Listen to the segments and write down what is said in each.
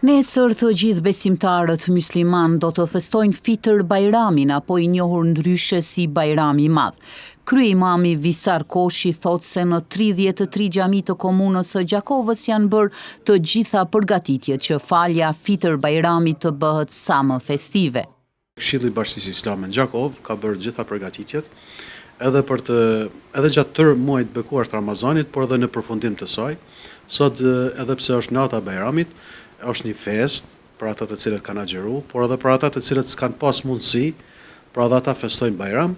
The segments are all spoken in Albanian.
Nesër të gjithë besimtarët musliman do të festojnë Fitr Bajramin, apo i njohur ndryshe si Bajrami i Madh. Kryeimami Visar Koshi thot se në 33 xhami të komunës së Gjakovës janë bërë të gjitha përgatitjet që falja Fitr Bajramit të bëhet sa më festive. Këshilli i Bashkisë Islame në Gjakovë ka bërë gjitha përgatitjet edhe gjatë tërë muajit bekuar të Ramazanit, por edhe në përfundim të saj. Sot edhe pse është nata e Bajramit, është një fest për ata të cilët kanë agjëru, por edhe për ata të cilët s'kan pas mundësi, pra edhe ata festojnë Bajram.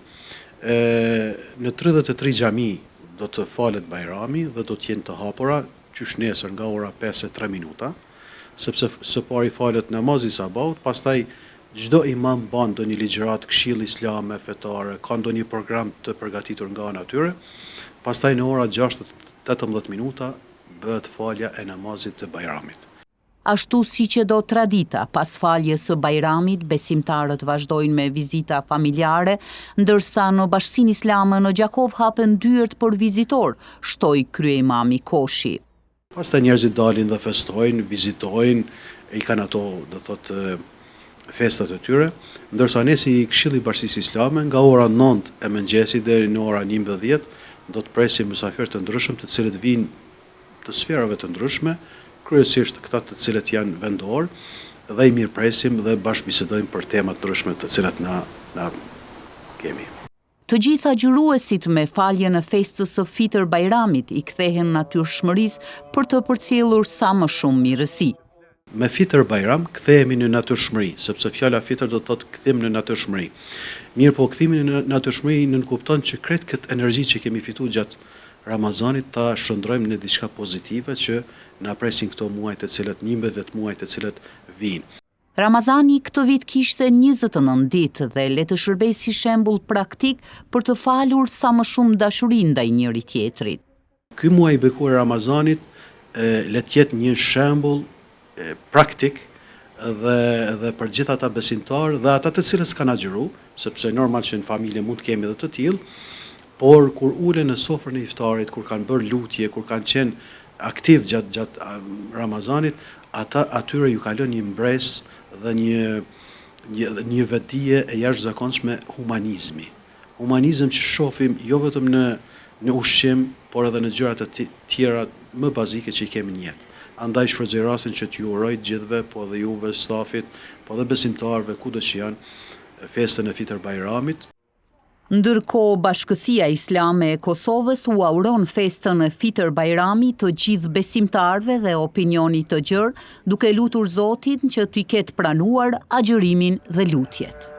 Në 33 xhami do të falet Bajrami dhe do të jenë të hapura qysh nesër nga ora 5:03 minuta, sepse së pari falet namazi i sabahut, pastaj çdo imam bën ndonjë ligjërat këshilli islame fetare, ka ndonjë program të përgatitur nga ana e tyre. Pastaj në ora 6:18 minuta bëhet falja e namazit të Bajramit. Ashtu si që do tradita, pas faljes së Bajramit, besimtarët vazhdojnë me vizita familjare, ndërsa në Bashkinë Islame në Gjakovë hapen dyert për vizitor, shtoi kryeimami Koshi. Pastaj njerëzit dalin dhe festojnë, vizitojnë, i kanë ato, do thotë, festat e tyre, ndërsa ne si Këshilli i Bashkisë Islame nga ora 9 e mëngjesit deri në ora 11 do të presim mysafir të ndryshëm, të cilët vijnë të sferave të ndryshme, kryesisht këta të cilët janë vendor, dhe i mirëpresim dhe bashkëbisedojmë për tema të ndryshme të cilat na kemi. Të gjitha agjëruesit me faljen e festës së Fitr Bajramit i kthehen natyrshmërisë për të përcjellur sa më shumë mirësi. Me Fitr Bajram kthehemi në natyrshmëri, sepse fjala Fitr do të thotë kthim në natyrshmëri. Mirë, po kthimi në natyrshmëri nënkupton që krejt këtë energji që kemi fituar gjatë Ramazanit ta shndrojmë në diçka pozitive që na presin këto muaj të cilët 11 muaj të cilët vijnë. Ramazani këtë vit kishte 29 ditë dhe le të shërbejë si shembull praktik për të falur sa më shumë dashuri ndaj njëri tjetrit. Ky muaj i bekuar Ramazanit le të jetë një shembull praktik dhe për gjithë ata besimtarë dhe ata të cilët s'kan agjëru, sepse normal që në familje mund të kemi edhe të tillë, por kur ulen në sofrën e iftarit, kur kanë bërë lutje, kur kanë qenë aktiv gjatë Ramazanit, atyre ju kalon një mbresë dhe një vetdije e jashtëzakonshme humanizmi. Humanizëm që shohim jo vetëm në ushqim, por edhe në gjërat e tjera më bazike që i kemi në jetë. Andaj shfrytëzoj rastin që t'ju uroj gjithëve, po edhe juve, stafit, po edhe besimtarëve kudo që janë, festën e Fitr Bajramit. Ndërkohë, Bashkësia Islame e Kosovës u auron festën e Fitr Bajramit të gjithë besimtarëve dhe opinionit të gjerë, duke lutur Zotin që t'i ketë pranuar agjërimin dhe lutjet.